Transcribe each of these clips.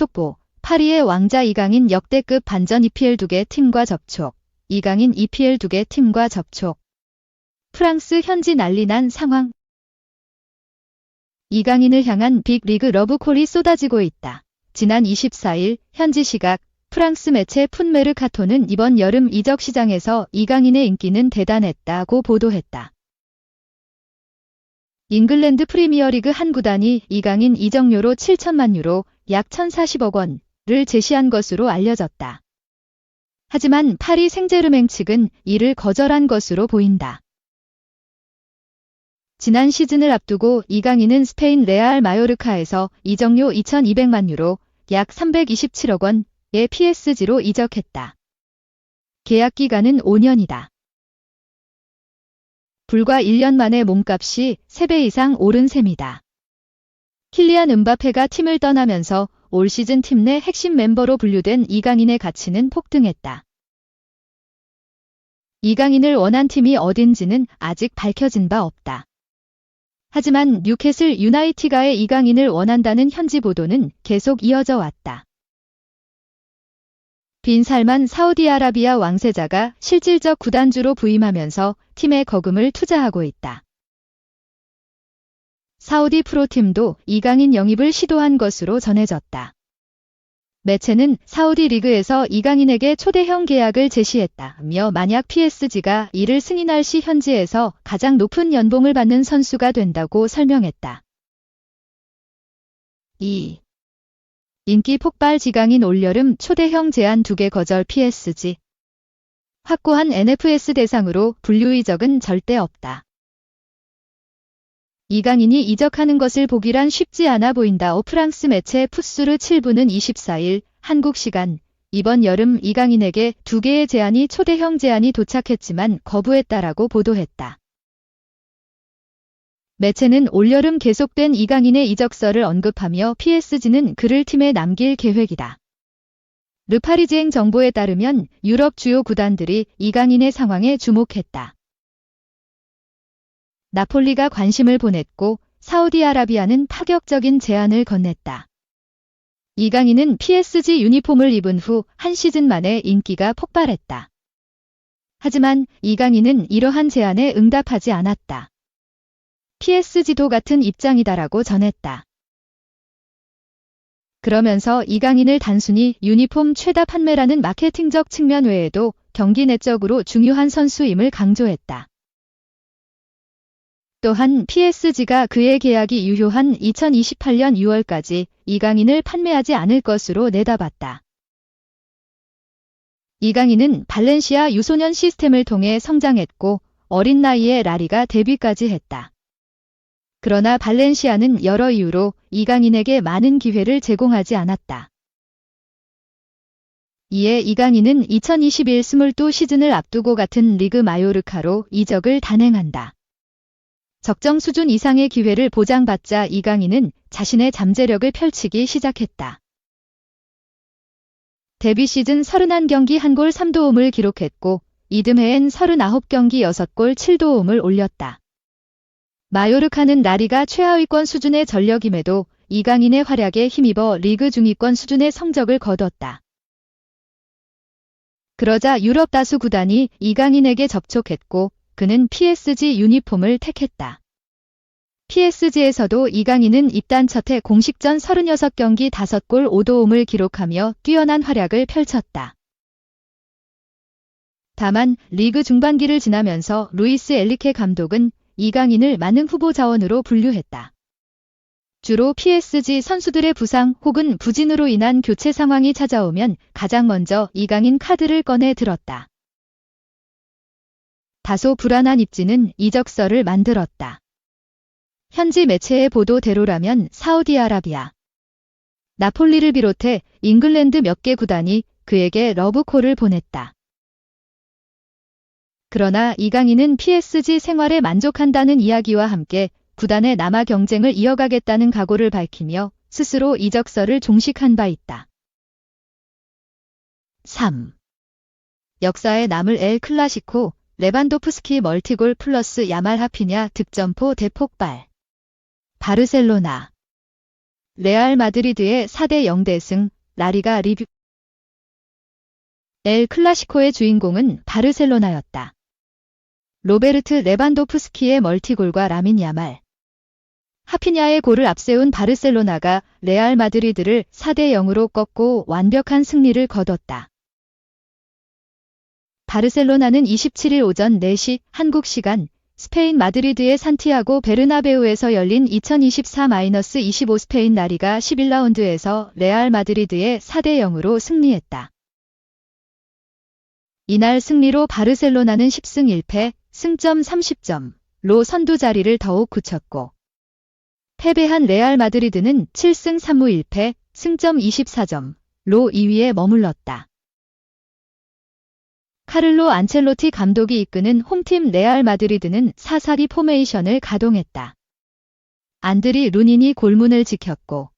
속보, 파리의 왕자 이강인 역대급 반전 EPL 2개 팀과 접촉. 이강인 EPL 2개 팀과 접촉. 프랑스 현지 난리난 상황. 이강인을 향한 빅리그 러브콜이 쏟아지고 있다. 지난 24일 현지 시각 프랑스 매체 풋메르카토는 이번 여름 이적 시장에서 이강인의 인기는 대단했다고 보도했다. 잉글랜드 프리미어리그 한 구단이 이강인 이적료로 7천만 유로, 약 1,040억 원을 제시한 것으로 알려졌다. 하지만 파리 생제르맹 측은 이를 거절한 것으로 보인다. 지난 시즌을 앞두고 이강인은 스페인 레알 마요르카에서 이적료 2,200만 유로, 약 327억 원의 PSG로 이적했다. 계약 기간은 5년이다. 불과 1년 만에 몸값이 3배 이상 오른 셈이다. 킬리안 음바페가 팀을 떠나면서 올 시즌 팀 내 핵심 멤버로 분류된 이강인의 가치는 폭등했다. 이강인을 원한 팀이 어딘지는 아직 밝혀진 바 없다. 하지만 뉴캐슬 유나이티드가 이강인을 원한다는 현지 보도는 계속 이어져 왔다. 빈 살만 사우디아라비아 왕세자가 실질적 구단주로 부임하면서 팀에 거금을 투자하고 있다. 사우디 프로팀도 이강인 영입을 시도한 것으로 전해졌다. 매체는 사우디 리그에서 이강인에게 초대형 계약을 제시했다며 만약 PSG가 이를 승인할 시 현지에서 가장 높은 연봉을 받는 선수가 된다고 설명했다. 2. 인기 폭발 이강인 올여름 초대형 제안 2개 거절 PSG. 확고한 NFS 대상으로 분류 이적은 절대 없다. 이강인이 이적하는 것을 보기란 쉽지 않아 보인다. 프랑스 매체 푸스르 7부는 24일 한국 시간 이번 여름 이강인에게 2개의 제안이 초대형 제안이 도착했지만 거부했다라고 보도했다. 매체는 올여름 계속된 이강인의 이적설을 언급하며 PSG는 그를 팀에 남길 계획이다. 르파리지앵 정보에 따르면 유럽 주요 구단들이 이강인의 상황에 주목했다. 나폴리가 관심을 보냈고 사우디아라비아는 파격적인 제안을 건넸다. 이강인은 PSG 유니폼을 입은 후 한 시즌 만에 인기가 폭발했다. 하지만 이강인은 이러한 제안에 응답하지 않았다. PSG도 같은 입장이다라고 전했다. 그러면서 이강인을 단순히 유니폼 최다 판매라는 마케팅적 측면 외에도 경기 내적으로 중요한 선수임을 강조했다. 또한 PSG가 그의 계약이 유효한 2028년 6월까지 이강인을 판매하지 않을 것으로 내다봤다. 이강인은 발렌시아 유소년 시스템을 통해 성장했고 어린 나이에 라리가 데뷔까지 했다. 그러나 발렌시아는 여러 이유로 이강인에게 많은 기회를 제공하지 않았다. 이에 이강인은 2021 22 시즌을 앞두고 같은 리그 마요르카로 이적을 단행한다. 적정 수준 이상의 기회를 보장받자 이강인은 자신의 잠재력을 펼치기 시작했다. 데뷔 시즌 31경기 1골 3도움을 기록했고 이듬해엔 39경기 6골 7도움을 올렸다. 마요르카는 라리가 최하위권 수준의 전력임에도 이강인의 활약에 힘입어 리그 중위권 수준의 성적을 거뒀다. 그러자 유럽 다수 구단이 이강인에게 접촉했고 그는 PSG 유니폼을 택했다. PSG에서도 이강인은 입단 첫해 공식전 36경기 5골 5도움을 기록하며 뛰어난 활약을 펼쳤다. 다만 리그 중반기를 지나면서 루이스 엘리케 감독은 이강인을 만능 후보 자원으로 분류했다. 주로 PSG 선수들의 부상 혹은 부진으로 인한 교체 상황이 찾아오면 가장 먼저 이강인 카드를 꺼내 들었다. 다소 불안한 입지는 이적설을 만들었다. 현지 매체의 보도대로라면 사우디아라비아, 나폴리를 비롯해 잉글랜드 몇 개 구단이 그에게 러브콜을 보냈다. 그러나 이강인은 PSG 생활에 만족한다는 이야기와 함께 구단에 남아 경쟁을 이어가겠다는 각오를 밝히며 스스로 이적설을 종식한 바 있다. 3. 역사에 남을 엘 클라시코 레반도프스키 멀티골 플러스 야말 하피냐 득점포 대폭발. 바르셀로나 레알 마드리드의 4대0 대승, 라리가 리뷰. 엘 클라시코의 주인공은 바르셀로나였다. 로베르트 레반도프스키의 멀티골과 라민 야말, 하피냐의 골을 앞세운 바르셀로나가 레알 마드리드를 4대0으로 꺾고 완벽한 승리를 거뒀다. 바르셀로나는 27일 오전 4시 한국 시간 스페인 마드리드의 산티아고 베르나베우에서 열린 2024-25 스페인 라리가 11라운드에서 레알 마드리드의 4대0으로 승리했다. 이날 승리로 바르셀로나는 10승 1패, 승점 30점로 선두 자리를 더욱 굳혔고, 패배한 레알 마드리드는 7승 3무 1패, 승점 24점로 2위에 머물렀다. 카를로 안첼로티 감독이 이끄는 홈팀 레알 마드리드는 4-4-2 포메이션을 가동했다. 안드리 루닌이 골문을 지켰고,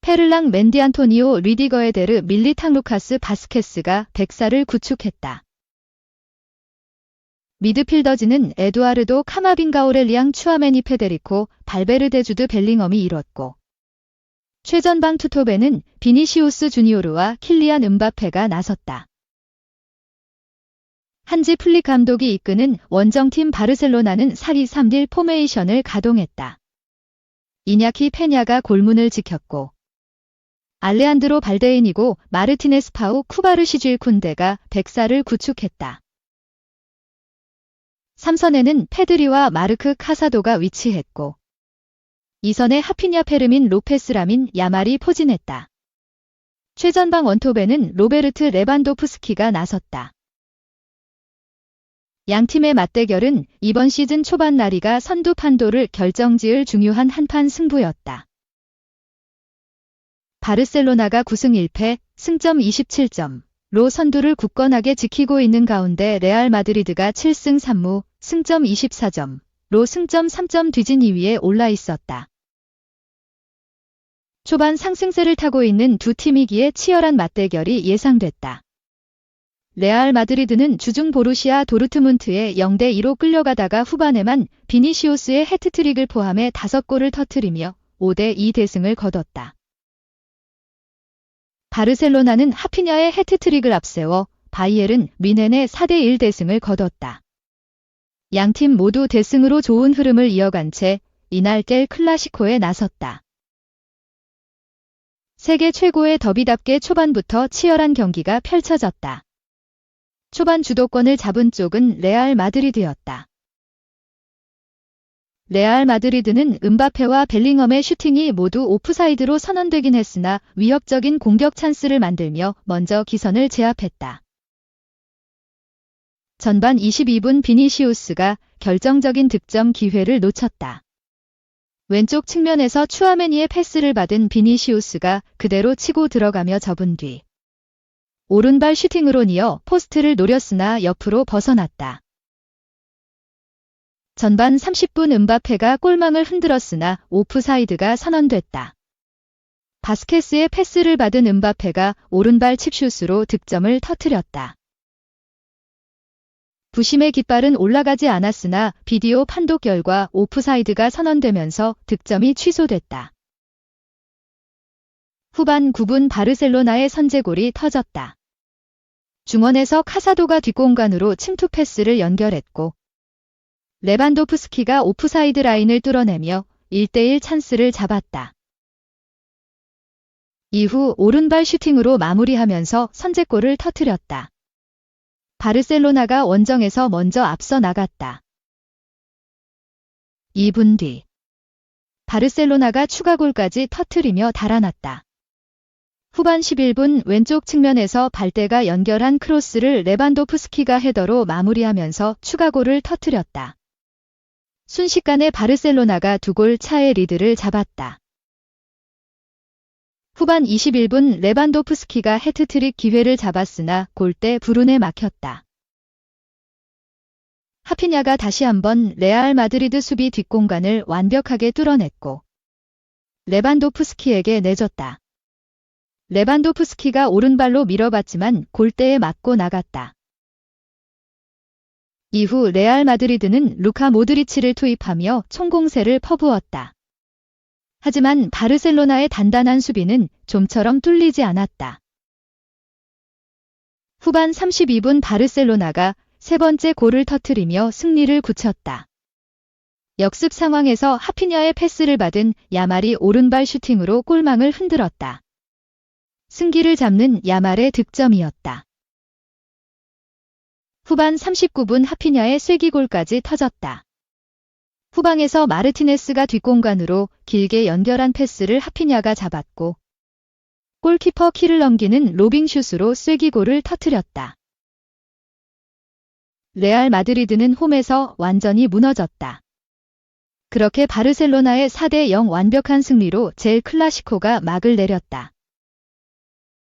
페를랑 맨디 안토니오 리디거에데르 밀리탕 루카스 바스케스가 백사를 구축했다. 미드필더진은 에두아르도 카마빈가 오렐리앙 추아메니 페데리코 발베르데 주드 벨링엄이 이뤘고, 최전방 투톱에는 비니시우스 주니오르와 킬리안 음바페가 나섰다. 한지 플릭 감독이 이끄는 원정팀 바르셀로나는 4-2-3-1 포메이션을 가동했다. 이냐키 페냐가 골문을 지켰고, 알레한드로 발데인이고 마르티네스 파우 쿠바르시질 쿤데가 백사를 구축했다. 3선에는 페드리와 마르크 카사도가 위치했고, 2선에 하피냐 페르민 로페스 라민 야말이 포진했다. 최전방 원톱에는 로베르트 레반도프스키가 나섰다. 양팀의 맞대결은 이번 시즌 초반 라리가 선두 판도를 결정지을 중요한 한판 승부였다. 바르셀로나가 9승 1패, 승점 27점로 선두를 굳건하게 지키고 있는 가운데 레알 마드리드가 7승 3무, 승점 24점로 승점 3점 뒤진 2위에 올라 있었다. 초반 상승세를 타고 있는 두 팀이기에 치열한 맞대결이 예상됐다. 레알 마드리드는 주중 보루시아 도르트문트에 0대2로 끌려가다가 후반에만 비니시우스의 해트트릭을 포함해 5골을 터뜨리며 5대2 대승을 거뒀다. 바르셀로나는 하피냐의 해트트릭을 앞세워 바이에른 뮌헨의 4대1 대승을 거뒀다. 양팀 모두 대승으로 좋은 흐름을 이어간 채 이날 깰 클라시코에 나섰다. 세계 최고의 더비답게 초반부터 치열한 경기가 펼쳐졌다. 초반 주도권을 잡은 쪽은 레알 마드리드였다. 레알 마드리드는 음바페와 벨링엄의 슈팅이 모두 오프사이드로 선언되긴 했으나 위협적인 공격 찬스를 만들며 먼저 기선을 제압했다. 전반 22분 비니시우스가 결정적인 득점 기회를 놓쳤다. 왼쪽 측면에서 추아메니의 패스를 받은 비니시우스가 그대로 치고 들어가며 접은 뒤 오른발 슈팅으로 이어 포스트를 노렸으나 옆으로 벗어났다. 전반 30분 음바페가 골망을 흔들었으나 오프사이드가 선언됐다. 바스케스의 패스를 받은 음바페가 오른발 칩슛으로 득점을 터뜨렸다. 부심의 깃발은 올라가지 않았으나 비디오 판독 결과 오프사이드가 선언되면서 득점이 취소됐다. 후반 9분 바르셀로나의 선제골이 터졌다. 중원에서 카사도가 뒷공간으로 침투 패스를 연결했고, 레반도프스키가 오프사이드 라인을 뚫어내며 1대1 찬스를 잡았다. 이후 오른발 슈팅으로 마무리하면서 선제골을 터뜨렸다. 바르셀로나가 원정에서 먼저 앞서 나갔다. 2분 뒤 바르셀로나가 추가골까지 터뜨리며 달아났다. 후반 11분 왼쪽 측면에서 발대가 연결한 크로스를 레반도프스키가 헤더로 마무리하면서 추가골을 터뜨렸다. 순식간에 바르셀로나가 2골 차의 리드를 잡았다. 후반 21분 레반도프스키가 해트트릭 기회를 잡았으나 골대 브룬에 막혔다. 하피냐가 다시 한번 레알 마드리드 수비 뒷공간을 완벽하게 뚫어냈고 레반도프스키에게 내줬다. 레반도프스키가 오른발로 밀어봤지만 골대에 맞고 나갔다. 이후 레알 마드리드는 루카 모드리치를 투입하며 총공세를 퍼부었다. 하지만 바르셀로나의 단단한 수비는 좀처럼 뚫리지 않았다. 후반 32분 바르셀로나가 세 번째 골을 터뜨리며 승리를 굳혔다. 역습 상황에서 하피냐의 패스를 받은 야말이 오른발 슈팅으로 골망을 흔들었다. 승기를 잡는 야말의 득점이었다. 후반 39분 하피냐의 쐐기골까지 터졌다. 후방에서 마르티네스가 뒷공간으로 길게 연결한 패스를 하피냐가 잡았고 골키퍼 키를 넘기는 로빙슛으로 쐐기골을 터뜨렸다. 레알 마드리드는 홈에서 완전히 무너졌다. 그렇게 바르셀로나의 4대0 완벽한 승리로 젤 클라시코가 막을 내렸다.